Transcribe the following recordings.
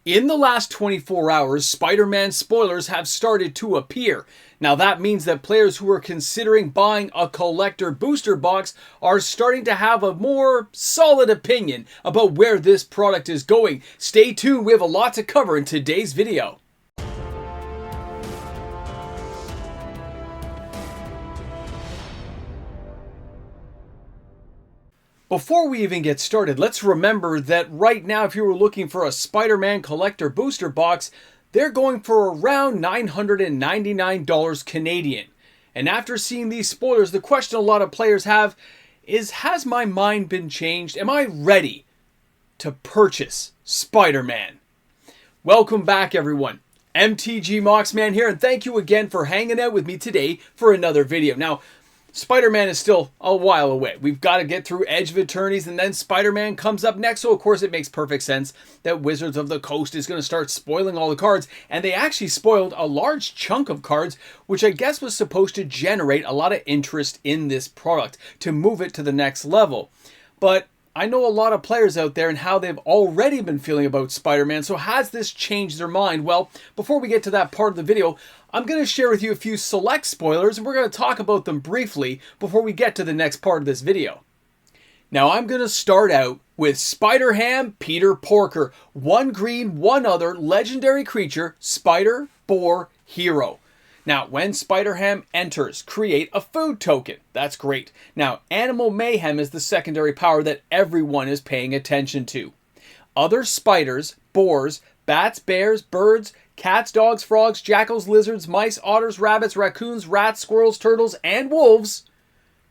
In the last 24 hours, Spider-Man spoilers have started to appear. Now that means that players who are considering buying a collector booster box are starting to have a more solid opinion about where this product is going. Stay tuned, we have a lot to cover in today's video. Before we even get started, let's remember that right now, if you were looking for a Spider-Man Collector Booster Box, they're going for around $999 Canadian. And after seeing these spoilers, the question a lot of players have is, has my mind been changed? Am I ready to purchase Spider-Man? Welcome back, everyone. MTG Moxman here, and thank you again for hanging out with me today for another video. Now, Spider-Man is still a while away. We've got to get through Edge of Eternities, and then Spider-Man comes up next. So, of course, it makes perfect sense that Wizards of the Coast is going to start spoiling all the cards. And they actually spoiled a large chunk of cards, which I guess was supposed to generate a lot of interest in this product to move it to the next level. But I know a lot of players out there and how they've already been feeling about Spider-Man, so has this changed their mind? Well, before we get to that part of the video, I'm going to share with you a few select spoilers, and we're going to talk about them briefly before we get to the next part of this video. Now, I'm going to start out with Spider-Ham Peter Porker, one green, one other, legendary creature, Spider Boar Hero. Now, when Spider-Ham enters, create a food token. That's great. Now, Animal Mayhem is the secondary power that everyone is paying attention to. Other spiders, boars, bats, bears, birds, cats, dogs, frogs, jackals, lizards, mice, otters, rabbits, raccoons, rats, squirrels, turtles, and wolves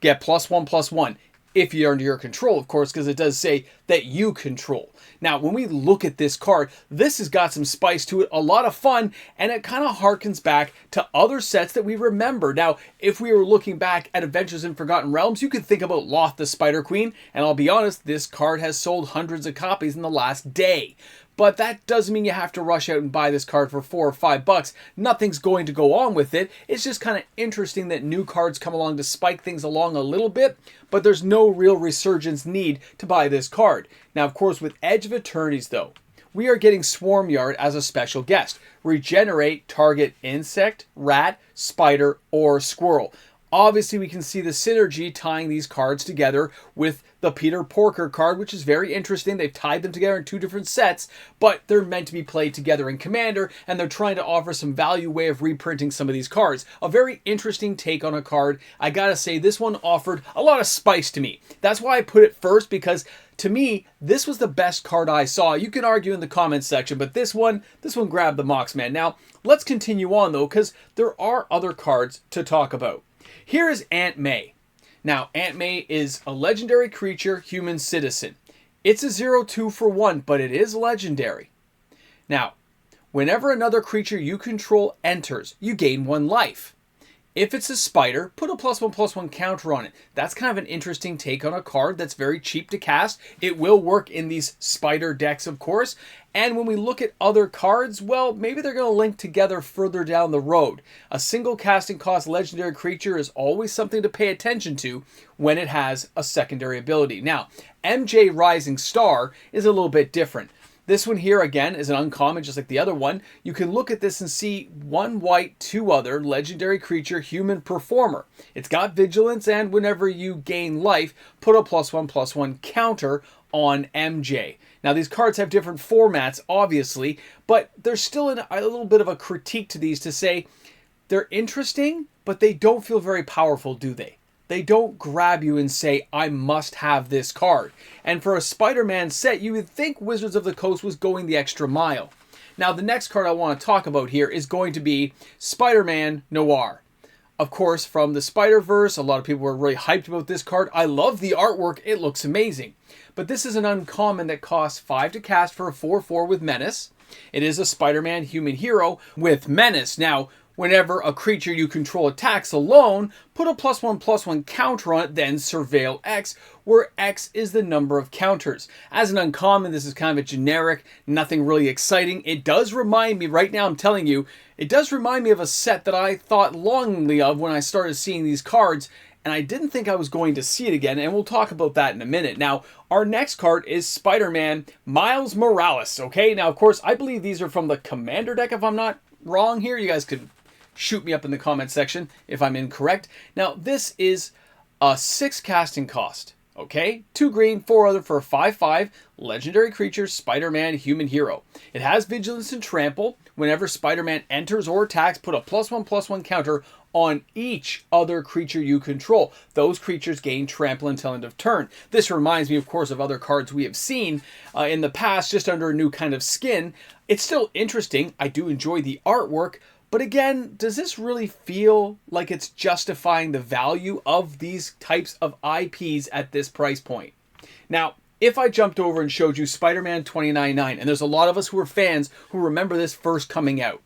get +1/+1. If you're under your control, of course, because it does say that you control. Now, when we look at this card, this has got some spice to it, a lot of fun, and it kind of harkens back to other sets that we remember. Now, if we were looking back at Adventures in Forgotten Realms, you could think about Loth the Spider Queen, and I'll be honest, this card has sold hundreds of copies in the last day. But that doesn't mean you have to rush out and buy this card for $4 or $5. Nothing's going to go on with it. It's just kind of interesting that new cards come along to spike things along a little bit, but there's no real resurgence need to buy this card. Now, of course, with Edge of Eternities, though, we are getting Swarmyard as a special guest. Regenerate target insect, rat, spider, or squirrel. Obviously, we can see the synergy tying these cards together with the Peter Porker card, which is very interesting. They've tied them together in two different sets, but they're meant to be played together in Commander, and they're trying to offer some value way of reprinting some of these cards. A very interesting take on a card. I gotta say, this one offered a lot of spice to me. That's why I put it first, because to me, this was the best card I saw. You can argue in the comments section, but this one grabbed the Moxman. Now, let's continue on, though, because there are other cards to talk about. Here is Aunt May. Now, Aunt May is a legendary creature, human citizen. It's a 0/2 for 1, but it is legendary. Now, whenever another creature you control enters, you gain 1 life. If it's a spider, put a +1/+1 counter on it. That's kind of an interesting take on a card that's very cheap to cast. It will work in these spider decks, of course. And when we look at other cards, well, maybe they're going to link together further down the road. A single casting cost legendary creature is always something to pay attention to when it has a secondary ability. Now, MJ Rising Star is a little bit different. This one here, again, is an uncommon, just like the other one. You can look at this and see 1 white, 2 other, legendary creature, human performer. It's got vigilance, and whenever you gain life, put a +1/+1 counter on MJ. Now, these cards have different formats, obviously, but there's still a little bit of a critique to these to say they're interesting, but they don't feel very powerful, do they? They don't grab you and say, I must have this card. And for a Spider-Man set, you would think Wizards of the Coast was going the extra mile. Now, the next card I want to talk about here is going to be Spider-Man Noir. Of course, from the Spider-Verse, a lot of people were really hyped about this card. I love the artwork. It looks amazing. But this is an uncommon that costs 5 to cast for a 4/4 with Menace. It is a Spider-Man human hero with Menace. Now, whenever a creature you control attacks alone, put a +1/+1 counter on it, then surveil X, where X is the number of counters. As an uncommon, this is kind of a generic, nothing really exciting. It does remind me, right now I'm telling you, it does remind me of a set that I thought longingly of when I started seeing these cards, and I didn't think I was going to see it again, and we'll talk about that in a minute. Now, our next card is Spider-Man Miles Morales, okay? Now, of course, I believe these are from the Commander deck, if I'm not wrong here. You guys could shoot me up in the comment section if I'm incorrect. Now, this is a 6 casting cost, okay? 2 green, 4 other for a 5/5 legendary creature, Spider-Man human hero. It has vigilance and trample. Whenever Spider-Man enters or attacks, put a +1/+1 counter on each other creature you control. Those creatures gain trample until end of turn. This reminds me, of course, of other cards we have seen in the past, just under a new kind of skin. It's still interesting. I do enjoy the artwork. But again, does this really feel like it's justifying the value of these types of IPs at this price point? Now, if I jumped over and showed you Spider-Man 2099, and there's a lot of us who are fans who remember this first coming out.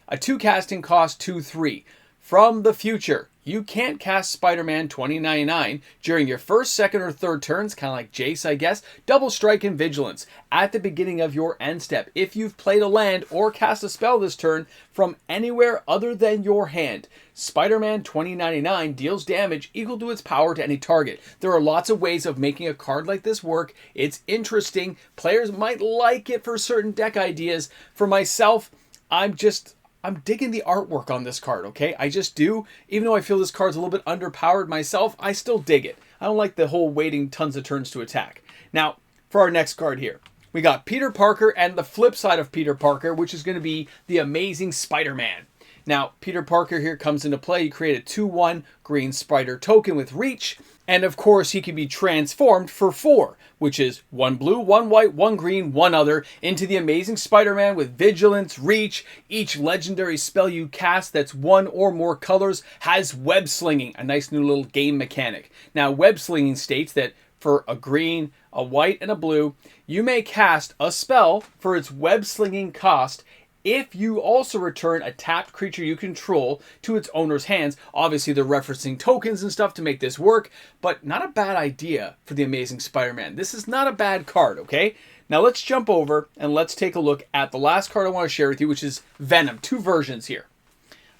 A 2 casting cost, 2/3. From the future, you can't cast Spider-Man 2099 during your first, second, or third turns, kind of like Jace, I guess. Double strike and vigilance at the beginning of your end step. If you've played a land or cast a spell this turn from anywhere other than your hand, Spider-Man 2099 deals damage equal to its power to any target. There are lots of ways of making a card like this work. It's interesting. Players might like it for certain deck ideas. For myself, I'm digging the artwork on this card, okay? I just do. Even though I feel this card's a little bit underpowered myself, I still dig it. I don't like the whole waiting tons of turns to attack. Now, for our next card here, we got Peter Parker and the flip side of Peter Parker, which is going to be the Amazing Spider-Man. Now, Peter Parker here comes into play. You create a 2/1 green spider token with reach. And of course, he can be transformed for 4, which is 1 blue, 1 white, 1 green, 1 other, into the Amazing Spider-Man with vigilance, reach. Each legendary spell you cast that's 1 or more colors has web slinging, a nice new little game mechanic. Now, web slinging states that for a green, a white, and a blue, you may cast a spell for its web slinging cost if you also return a tapped creature you control to its owner's hands. Obviously, they're referencing tokens and stuff to make this work, but not a bad idea for the Amazing Spider-Man. This is not a bad card, okay? Now let's jump over and let's take a look at the last card I want to share with you, which is Venom. 2 versions here.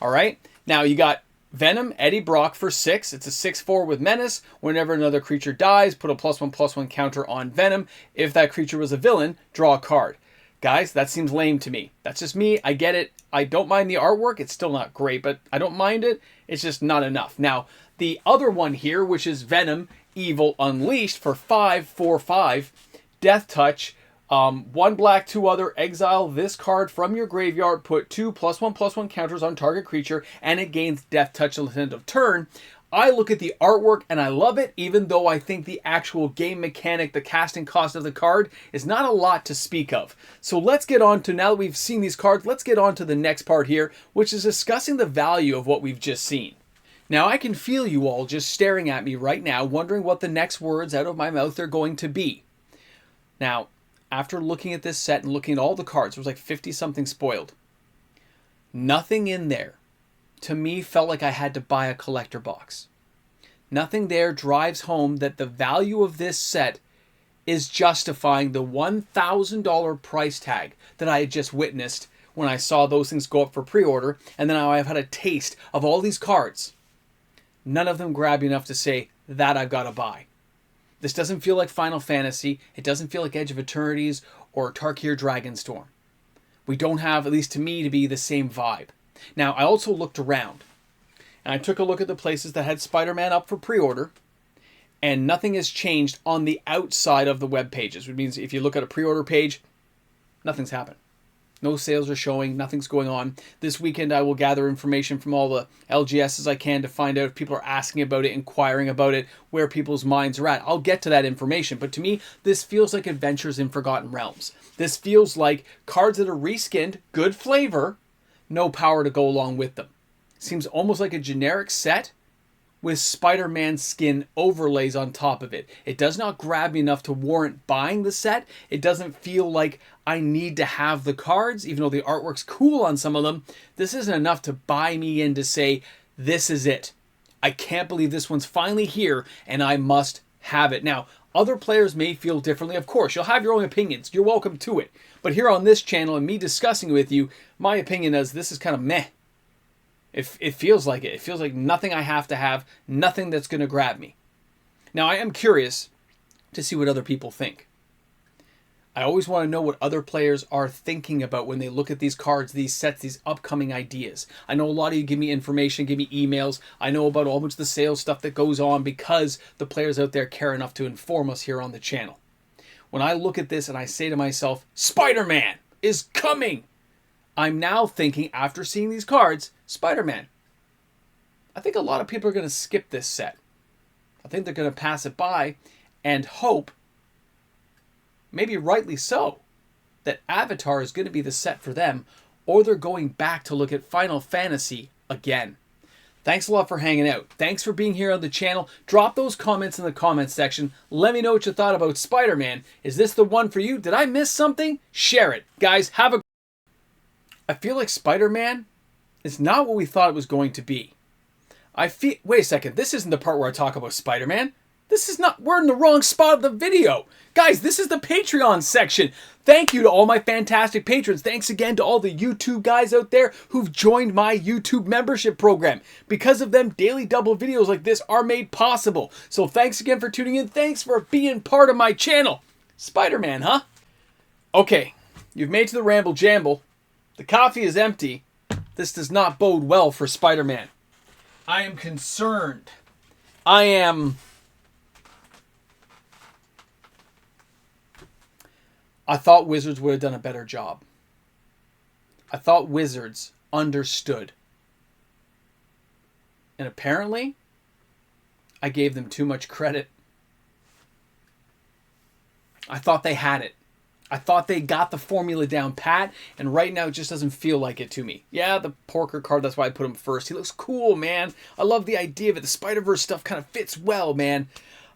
All right? Now you got Venom, Eddie Brock for 6. It's a 6/4 with Menace. Whenever another creature dies, put a +1/+1 counter on Venom. If that creature was a villain, draw a card. Guys, that seems lame to me. That's just me. I get it. I don't mind the artwork. It's still not great, but I don't mind it. It's just not enough. Now, the other one here, which is Venom, Evil Unleashed for 5/4/5, Death Touch, 1 black, 2 other, exile this card from your graveyard, put 2 +1/+1 counters on target creature, and it gains Death Touch at the end of turn. I look at the artwork and I love it, even though I think the actual game mechanic, the casting cost of the card, is not a lot to speak of. So let's get on to, now that we've seen these cards, let's get on to the next part here, which is discussing the value of what we've just seen. Now, I can feel you all just staring at me right now, wondering what the next words out of my mouth are going to be. Now, after looking at this set and looking at all the cards, there was like 50-something spoiled. Nothing in there to me felt like I had to buy a collector box. Nothing there drives home that the value of this set is justifying the $1,000 price tag that I had just witnessed when I saw those things go up for pre-order, and then I've had a taste of all these cards. None of them grab me enough to say, that I've got to buy. This doesn't feel like Final Fantasy. It doesn't feel like Edge of Eternities or Tarkir Dragonstorm. We don't have, at least to me, to be the same vibe. Now, I also looked around, and I took a look at the places that had Spider-Man up for pre-order, and nothing has changed on the outside of the web pages, which means if you look at a pre-order page, nothing's happened. No sales are showing, nothing's going on. This weekend, I will gather information from all the LGSs I can to find out if people are asking about it, inquiring about it, where people's minds are at. I'll get to that information, but to me, this feels like Adventures in Forgotten Realms. This feels like cards that are reskinned, good flavor, no power to go along with them. Seems almost like a generic set with Spider-Man skin overlays on top of it. It does not grab me enough to warrant buying the set. It doesn't feel like I need to have the cards, even though the artwork's cool on some of them. This isn't enough to buy me in to say, this is it. I can't believe this one's finally here and I must have it. Now, other players may feel differently. Of course, you'll have your own opinions. You're welcome to it. But here on this channel and me discussing with you, my opinion is this is kind of meh. It feels like it. It feels like nothing I have to have, nothing that's going to grab me. Now, I am curious to see what other people think. I always want to know what other players are thinking about when they look at these cards, these sets, these upcoming ideas. I know a lot of you give me information, give me emails. I know about all much of the sales stuff that goes on because the players out there care enough to inform us here on the channel. When I look at this and I say to myself, Spider-Man is coming, I'm now thinking, after seeing these cards, Spider-Man. I think a lot of people are going to skip this set. I think they're going to pass it by and hope, maybe rightly so, that Avatar is going to be the set for them, or they're going back to look at Final Fantasy again. Thanks a lot for hanging out. Thanks for being here on the channel. Drop those comments in the comments section. Let me know what you thought about Spider-Man. Is this the one for you? Did I miss something? Share it. Guys, have a... I feel like Spider-Man is not what we thought it was going to be. Wait a second. This isn't the part where I talk about Spider-Man. This is not... We're in the wrong spot of the video. Guys, this is the Patreon section. Thank you to all my fantastic patrons. Thanks again to all the YouTube guys out there who've joined my YouTube membership program. Because of them, daily double videos like this are made possible. So thanks again for tuning in. Thanks for being part of my channel. Spider-Man, huh? Okay, you've made it to the Ramble Jamble. The coffee is empty. This does not bode well for Spider-Man. I am concerned. I thought Wizards would have done a better job. I thought Wizards understood. And apparently, I gave them too much credit. I thought they had it. I thought they got the formula down pat, and right now it just doesn't feel like it to me. Yeah, the Porker card, that's why I put him first. He looks cool, man. I love the idea of it. The Spider-Verse stuff kind of fits well, man.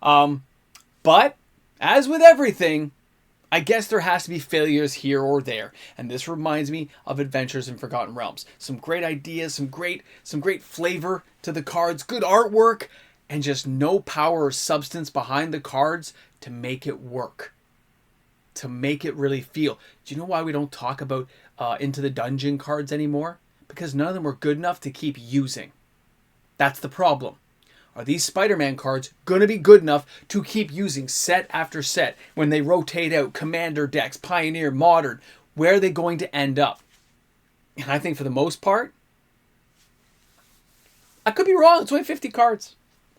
But, as with everything, I guess there has to be failures here or there. And this reminds me of Adventures in Forgotten Realms. Some great ideas, some great flavor to the cards, good artwork, and just no power or substance behind the cards to make it work. To make it really feel. Do you know why we don't talk about Into the Dungeon cards anymore? Because none of them were good enough to keep using. That's the problem. Are these Spider-Man cards going to be good enough to keep using set after set when they rotate out Commander decks, Pioneer, Modern? Where are they going to end up? And I think for the most part, I could be wrong. It's only 50 cards.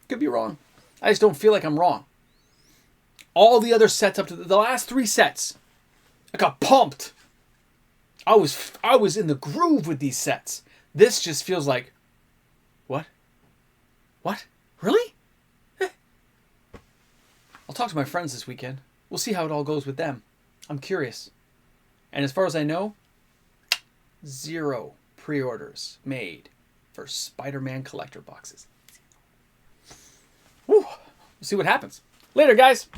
Could be wrong. I just don't feel like I'm wrong. All the other sets up to the last 3 sets, I got pumped. I was in the groove with these sets. This just feels like, what? What? Really? I'll talk to my friends this weekend. We'll see how it all goes with them. I'm curious. And as far as I know, 0 pre-orders made for Spider-Man Collector Boxes. Whew. We'll see what happens. Later, guys.